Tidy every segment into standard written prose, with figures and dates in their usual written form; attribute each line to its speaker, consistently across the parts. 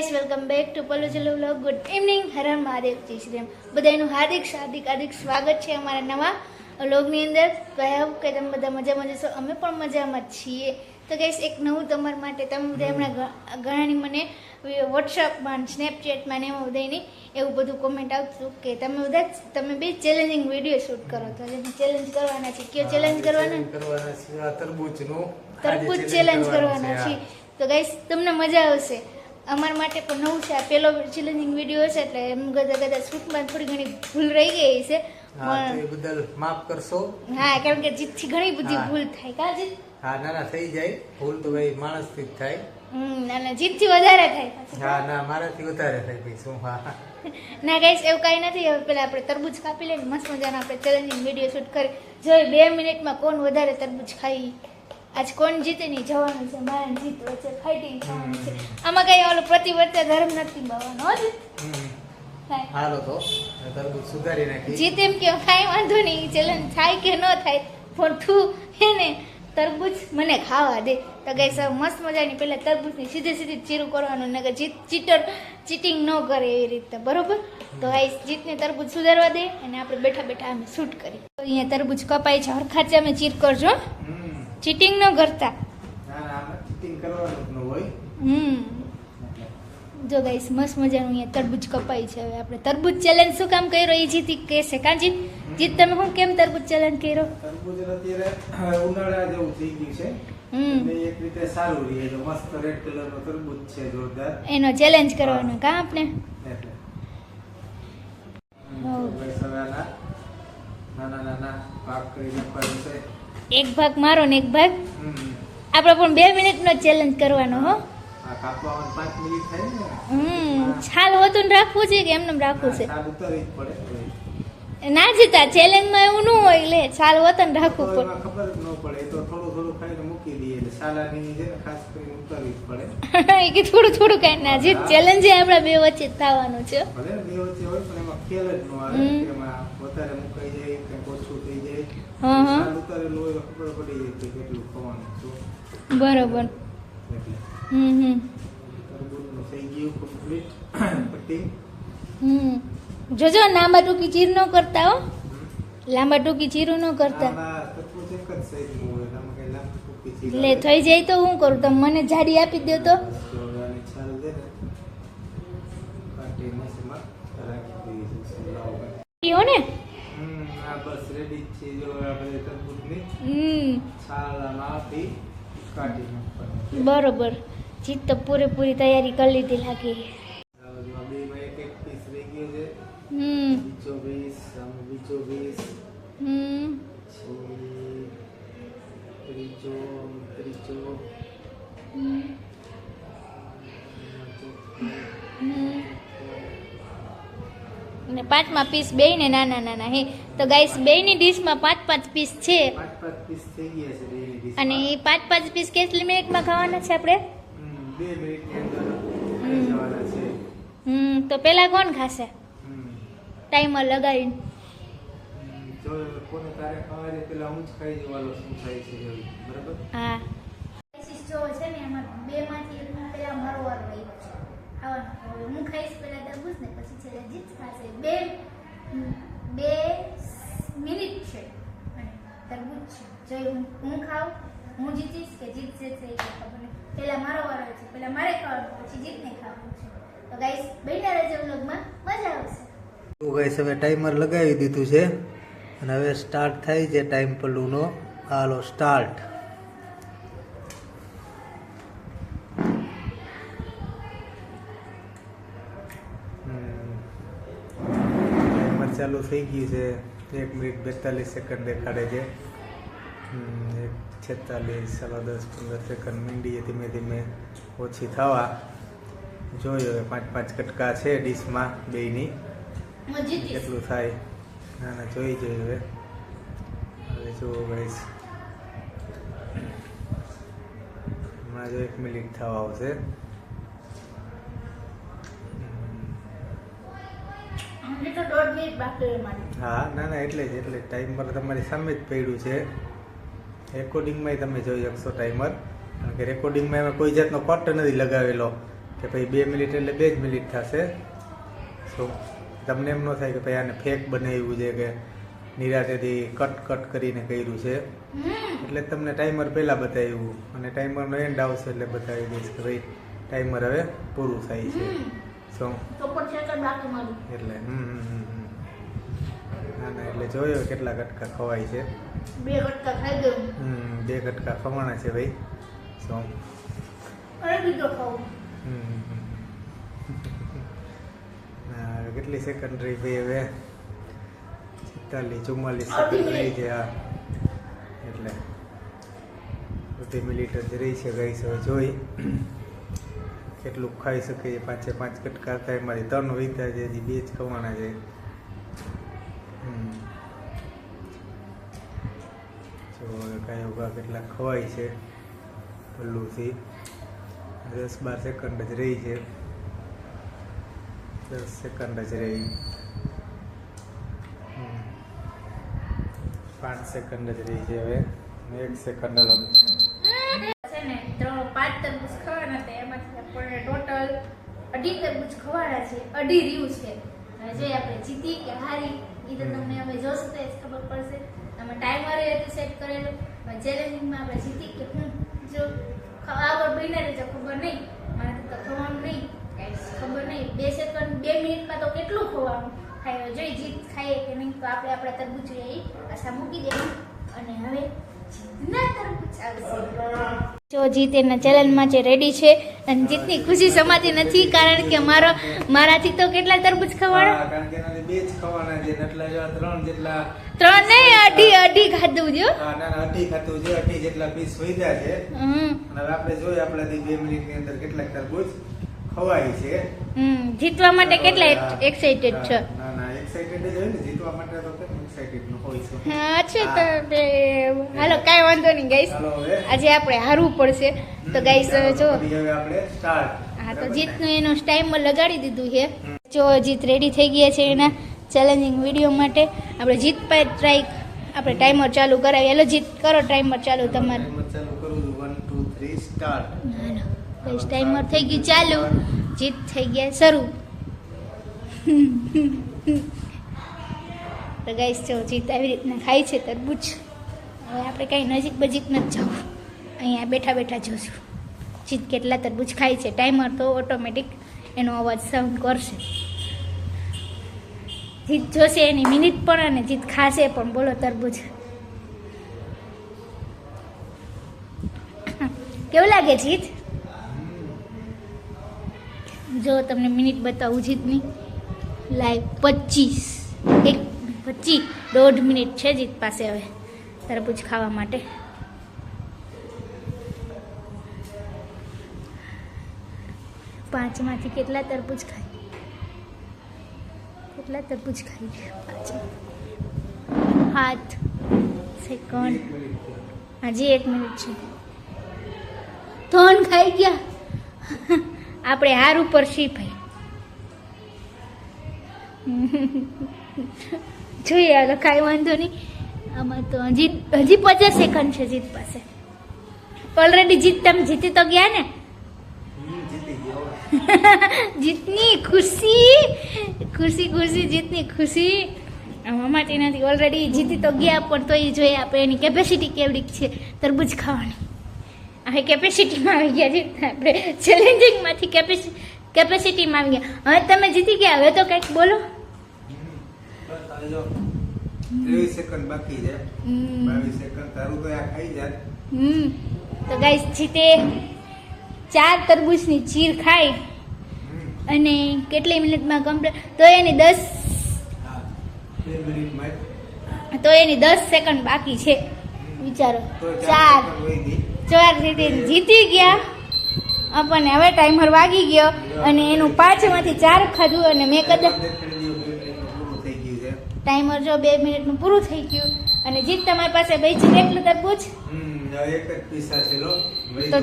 Speaker 1: Guys, welcome back to Pallu Challu vlog. Good evening, હર હર મહાદેવ, જય શ્રી રામ. બધાનું હાર્દિક સ્વાગત છે અમારા નવા વ્લોગની અંદર. તો આઈ હોપ કે તમે બધા મજામાં જશો. અમે પણ મજામાં જ છીએ. તો ગાઈસ, એક નવું તમારા માટે તમે બધા હમણાં ઘણાની મને વોટ્સઅપમાં, સ્નેપચેટમાં ને એમાં બધાની એવું બધું કોમેન્ટ આવતું કે તમે બે ચેલેન્જિંગ વિડીયો શૂટ કરો. તો ચેલેન્જ કરવાના છે. કયો ચેલેન્જ કરવાના? તરબૂચ ચેલેન્જ કરવાના છે. તો ગાઈસ, તમને મજા આવશે. અમારા માટે પણ નવું છે. આ પહેલો ચેલેન્જિંગ વિડીયો છે, એટલે એમ કદાચ શૂટમાં થોડી ઘણી ભૂલ રહી ગઈ છે.
Speaker 2: પણ એ બદલ માફ કરશો.
Speaker 1: હા, કારણ કે જીતથી ઘણી બધી ભૂલ થાય. કા જીત?
Speaker 2: હા, ના થઈ જાય ભૂલ તો ભાઈ માણસથી જ થાય.
Speaker 1: ના જીતથી વધારે થાય.
Speaker 2: હા, ના મારાથી વધારે થાય ભાઈ. શું? હા
Speaker 1: ના ગાઈસ, એવું કાંઈ નથી. હવે પેલા આપણે તરબૂચ કાપી લઈને મસ્ત મજાનો આપણે ચેલેન્જિંગ વિડીયો શૂટ કરી જોઈએ 2 મિનિટમાં કોણ વધારે તરબૂચ ખાઈ. આજ કોણ જીતે નહીં જવાનું છે. મારા જીત વચ્ચે ફાઇટિંગ થવાનું છે. આમાં કઈ ઓલો પ્રતિવર્તે ધર્મ નથી બાવાનો.
Speaker 2: હાલો તો તરબૂચ સુધારી નાખી.
Speaker 1: જીત એમ કે કાંઈ વાંધો નહીં, ચેલેન્જ થાય કે ન થાય, પણ તું એને તરબૂચ મને ખાવા દે. તો ગાઈસ, મસ્ત મજાની પહેલા તરબૂચની સીધી ચીરું કરવાનું, ને ચીટિંગ ન કરે એવી રીતે, બરોબર? તો ગાઈસ, જીતને તરબૂચ સુધારવા દે અને આપણે બેઠા બેઠા અમે શૂટ કરી. તો અહીંયા તરબૂચ કપાય છે, હરખાચે અમે ચીર કરજો. ચીટિંગ ન કરતા. જો ગાઈસ, મસ્ત મજાનું અહીંયા તરબૂચ કપાય છે. હવે આપણે તરબૂચ ચેલેન્જ શું કામ કર્યો એ જીતી કહેશે. કાં જીત? તમે શું કેમ તરબૂચ ચેલેન્જ કર્યો?
Speaker 2: તરબૂચ અત્યારે ઉનાળા જેવું થઈ ગયું છે. એક રીતે સારું રહે. મસ્ત રેડ કલરનો તરબૂચ છે, જોરદાર.
Speaker 1: એનો ચેલેન્જ કરવાનો કા આપણે.
Speaker 2: નાના ભાગ કરી નાખવાનું છે.
Speaker 1: એક ભાગ મારો ને એક ભાગ આપણે, પણ 2 મિનિટનો ચેલેન્જ કરવાનો. હો,
Speaker 2: કાપવામાં 5 મિનિટ થાય ને.
Speaker 1: છાલ હોતું રાખવું છે કે એમને રાખવું છે?
Speaker 2: છાલ ઉતારવી જ પડે.
Speaker 1: ના જીતા, ચેલેન્જમાં એવું ન હોય. લે, છાલ હોતું રાખવું પડે.
Speaker 2: ખબર જ ન પડે. તો થોડું ખાઈને મૂકી દઈએ. એટલે છાલાની છે ને ખાસ કરીને ઉતારવી જ પડે.
Speaker 1: એ કે થોડું કાઈ ના જીત. ચેલેન્જ આપણા બે વચ્ચે થવાનું છે.
Speaker 2: ભલે બે વચ્ચે હોય, પણ એમાં ખેલ જ ન આવે. એમાં વધારે મુકાઈ જાય કે ઓછું થઈ જાય. છાલ ઉતારેલું હોય ખબર પડી જાય કે કેટલું ખવાનું છે.
Speaker 1: બરોબર. જોજો, લાંબા ટૂંકી ચીર ન કરતા. હો, લાંબા ટૂંકી ચીરું ન કરતા. એટલે થઈ જાય તો હું કરું? તમે મને જાડી આપી દો તો. ને
Speaker 2: બસ રેડી છે. જો આપણે તરબૂચની છાલામાં આપી કાઢી નાખવાની.
Speaker 1: બરોબર. જીત તો પૂરેપૂરી તૈયારી કરી લીધી લાગી.
Speaker 2: બીજો પીસ. ત્રીજો.
Speaker 1: ને 5મા પીસ બે ને નાના હે. તો ગાઈસ, બેની ડીશમાં 5 પીસ છે.
Speaker 2: 5 પીસ થઈ ગયા છે બેની ડીશ.
Speaker 1: અને એ 5 પીસ કેટલી મિનિટમાં ખાવાના છે આપણે?
Speaker 2: 2 મિનિટની અંદર ખાઈ જવાના છે.
Speaker 1: તો પેલા કોણ ખાશે? ટાઈમર લગાવીને.
Speaker 2: જો કોને તારે ખાવા દે, પેલા હું જ ખાઈ જવાનો. શું થાય છે બરાબર?
Speaker 1: હા. જો છે ને, એમાં 2 માંથી એકમાં પેલા મારો વારો આવ્યો છે ખાવાનો. હું ખાઈશ પેલા તરબૂચ ને પછી છે જીત ખાશે. 2 મિનિટ છે અને તરબૂચ છે. જો હું ખાઉં, હું જીતીશ કે જીતશે છે એ ખબર નહીં. પેલા મારો વારો છે, પેલા મારે ખાવાનું, પછી જીતને ખાવાનું છે. તો ગાઈસ, બન્યા રહેજો વ્લોગમાં, મજા આવશે.
Speaker 2: તો ગાઈસ, હવે ટાઈમર લગાવી દીધું છે અને હવે સ્ટાર્ટ થાય છે ટાઈમ પલ્લુનો. હાલો સ્ટાર્ટ. ટાઈમર ચાલુ થઈ ગયું છે. 1 મિનિટ 42 સેકન્ડ દેખાડે છે. 46, 10, 15 સેકન્ડ મીંડીએ ધીમે ધીમે ઓછી થવા. જોયો 5 કટકા છે ડીશમાં બેયની. કેટલું થાય ના જોઈ હવે જુઓ ગાઈસ. હમણાં જો 1 મિનિટ થવા આવશે. હા, ના એટલે જ ટાઈમર તમારી સામે જ પડ્યું છે. રેકોર્ડિંગમાં તમે જોઈ શકશો ટાઈમર. કારણ કે રેકોર્ડિંગમાં એમાં કોઈ જાતનો કટ નથી લગાવેલો કે કે ભાઈ 2 મિનિટ એટલે 2 જ મિનિટ થશે. સો તમને એમ ન થાય કે ભાઈ આને ફેક બનાવ્યું છે કે નિરાતેથી કટ કરીને કર્યું છે. એટલે તમને ટાઈમર પહેલાં બતાવ્યું અને ટાઈમરનો એન્ડ આવશે એટલે બતાવી દઈશ કે ભાઈ ટાઈમર હવે પૂરું થાય છે. સો એટલે ના એટલે જોયો કેટલા કટકા ખવાય છે.
Speaker 1: 2 કટકા ખાઈ ગયો.
Speaker 2: 2 કટકા ખવાના છે ભાઈ. સો
Speaker 1: અરે બીજો ખાવ.
Speaker 2: કેટલી સેકન્ડ રહી ભાઈ હવે? 44 સેકન્ડ રહી છે. હા એટલે 2 મિનિટ જ રહી છે ગાઈસ. હવે જોઈ કેટલું ખાઈ શકે. 5 કટકા થાય મારી 3 વીતા છે, હજી 2 જ ખવાના છે. જો કાંઈ ઉભા કેટલા ખવાય છે પલ્લુથી. 10-12 સેકન્ડ જ રહી છે. 10 સેકન્ડ જ રહી. 5 સેકન્ડ જ રહી છે હવે. 1 સેકન્ડ અલગ
Speaker 1: છે ને 5 તરબૂચ ખવાના હતા, એમાંથી આપણને ટોટલ 2.5 તરબૂચ ખવાના છે. 2.5 રહ્યું છે. હવે જોઈએ આપણે જીતી કે હારી એ તો તમને હવે જોશો તો જ ખબર પડશે. અમે ટાઈમર હતું સેટ કરેલું. ચેલેન્જિંગમાં આપણે જીતી કે જો આગળ બહીને રહેજો ખબર નહીં. મારાથી તો ખવાનું નહીં, કાંઈ ખબર નહીં. 2 સેકન્ડ 2 મિનિટમાં તો કેટલું ખવાનું ખાય. જોઈ જીત ખાઈએ કે નહીં તો આપણે આપણા તરબૂચ એ આશા મૂકી દેવું. અને હવે જીતના તરબૂચ આવશે. જો જીત એના ચેલેન્જમાં જે રેડી છે અને જીતની ખુશી સમાતી નથી કારણ કે મારાથી તો કેટલા તરબૂચ ખવાના?
Speaker 2: કારણ કે એનાથી 2 જ ખવાના છે. એટલે જો 3 જેટલા
Speaker 1: 3 નહીં, 2.5 ખાધું જો.
Speaker 2: ના 2.5 ખાતું છે. 2.5 જેટલા પીસ વધ્યા છે. અને હવે આપણે જોઈએ આપણાથી 2 મિનિટની અંદર કેટલાક તરબૂચ ખવાય છે.
Speaker 1: જીતવા માટે કેટલા એક્સાઇટેડ છો?
Speaker 2: ના એક્સાઇટેડ જ હોય ને. જીતવા માટે તો કેમ એક્સાઇટેડ ન હોય છે.
Speaker 1: હા છે તો હાલો કાંઈ વાંધો નહીં ગાઈસ. આજે આપણે હારવું પડશે તો ગાઈસ જો
Speaker 2: હવે આપણે સ્ટાર્ટ.
Speaker 1: હા તો જીતનું એનો ટાઈમર લગાડી દીધું છે. જો જીત રેડી થઈ ગયા છે એના ચેલેન્જિંગ વિડીયો માટે. આપણે જીત પર આપણે ટાઈમર ચાલુ કરાવીએ. હાલો જીત કરો ટાઈમર ચાલુ તમારે.
Speaker 2: ચાલુ કરું છું. 1 2 3 સ્ટાર્ટ.
Speaker 1: હાલો ગાઈસ ટાઈમર થઈ ગયું ચાલુ. જીત થઈ ગયા શરૂ. તો ગાઈસ જો જીત આવી રીતના ખાય છે તરબૂચ. હવે આપણે કાંઈ નજીક બજીક નથી જવું, અહીંયા બેઠા બેઠા જોશું જીત કેટલા તરબૂચ ખાય છે. ટાઈમર તો ઓટોમેટિક એનો અવાજ સાઉન્ડ કરશે. જીત જોશે એની મિનિટ પણ અને જીત ખાશે પણ. બોલો તરબૂચ કેવું લાગે જીત? જો તમને મિનિટ બતાવું જીતની લાઈવ 1.5 મિનિટ છે જીત પાસે હવે તરબૂચ ખાવા માટે. પાંચમાંથી કેટલા તરબૂચ ખાય? કેટલા તરબૂચ ખાઈ? 5 સેકન્ડ. હજી 1 મિનિટ છે. 3 ખાઈ ગયા. આપણે હાર ઉપર શી ભાઈ. જોઈએ હાલો કાંઈ વાંધો નહીં. આમાં તો હજી 50 સેકન્ડ છે જીત પાસે. ઓલરેડી જીત તમે જીતી તો ગયા ને. જીતની ખુશી જીતની ખુશી અમાટી નથી. ઓલરેડી જીતી તો ગયા પણ તો એ જોઈએ આપણે એની કેપેસિટી કેવડી છે તરબૂચ ખાવાની. હવે કેપેસિટીમાં આવી ગયા જીત. આપણે ચેલેન્જિંગમાંથી કેપેસિટીમાં આવી ગયા. હવે તમે જીતી ગયા. હવે તો કંઈક બોલો.
Speaker 2: 23 સેકન્ડ બાકી છે. 22 સેકન્ડ તારું તો આ ખાઈ જાય.
Speaker 1: તો ગાઈસ જીતે 4 તરબૂચની ચીર ખાઈ અને કેટલી મિનિટમાં કમ્પ્લીટ? તો એની 10 સેકન્ડ બાકી છે. વિચારો 4 જીતી ગયા આપણને. હવે ટાઈમર વાગી ગયો અને એનું 5 માંથી 4 ખાધું અને મેં કદાચ ટાઈમર જો 2 મિનિટનું પૂરું થઈ ગયું અને જીત તમારી પાસે બચી કેટલું તરબૂચ? તો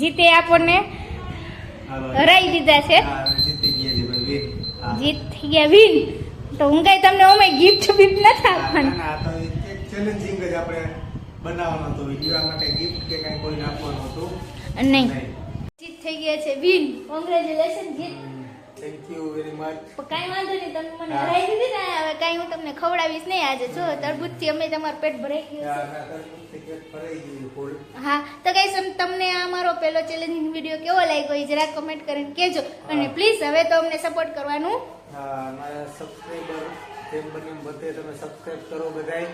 Speaker 1: જીતે આપણને હરાઈ દીધા છે. જીત થઈ ગયા વિન. તો હું કઈ તમને ઓમે ગિફ્ટ બિફ્ટ નથી આપવાની.
Speaker 2: ચેલેન્જિંગ જ આપણે બનાવવાનો હતો વિડિયો. આ માટે ગિફ્ટ કે કાંઈ કોઈને આપવાનું હતું
Speaker 1: નહીં. જીત થઈ ગયા છે વિન. કોંગ્રેચ્યુલેશન જીત.
Speaker 2: Thank you very much.
Speaker 1: પણ કાંઈ વાંધો નહીં, તમે મને હરાવી દીધી ને. હવે કાંઈ હું તમને ખવડાવીશ નહીં આજે. જો તરબૂચથી અમે તમારું પેટ ભરાઈ ગયું છે. હા તો ગાઈસ, તમને આ મારો પહેલો ચેલેન્જિંગ વિડીયો કેવો લાગ્યો એ જરા કમેન્ટ કરીને કહેજો. અને પ્લીઝ હવે તો અમને સપોર્ટ કરવાનું.
Speaker 2: હા, મારા સબસ્ક્રાઇબર જેમ બને એમ બધે તમે સબસ્ક્રાઇબ કરો બધાય.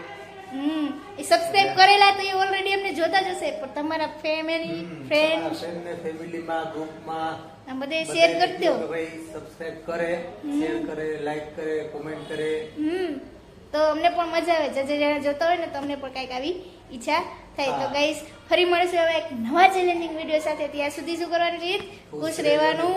Speaker 1: એ સબસ્ક્રાઇબ કરેલા તો એ ઓલરેડી અમને જોતા જ હશે, પણ તમારા ફેમિલી ફ્રેન્ડ
Speaker 2: ને ફેમિલીમાં ગ્રુપમાં
Speaker 1: આ બધે શેર કરી દો.
Speaker 2: ભાઈ સબસ્ક્રાઇબ કરે, શેર કરે, લાઈક કરે, કોમેન્ટ કરે.
Speaker 1: તો અમને પણ મજા આવે. જે જણા જોતા હોય ને તો અમને પણ કાંઈક આવી ઈચ્છા થાય. તો ગાઈસ, ફરી મળીશું હવે એક નવા ચેલેન્જિંગ વિડીયો સાથે. ત્યાં સુધી શું કરવાનું છે? ખુશ રહેવાનું,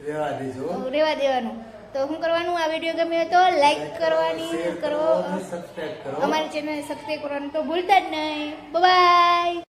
Speaker 2: રહેવા દેજો,
Speaker 1: રહેવા દેવાનું. તો શું કરવાનું? આ વિડીયો ગમ્યો તો લાઈક કરવાની કરો,
Speaker 2: સબસ્ક્રાઇબ કરો,
Speaker 1: અમારી ચેનલ સબસ્ક્રાઇબ કરવાનું તો ભૂલતા જ નહીં. બાય.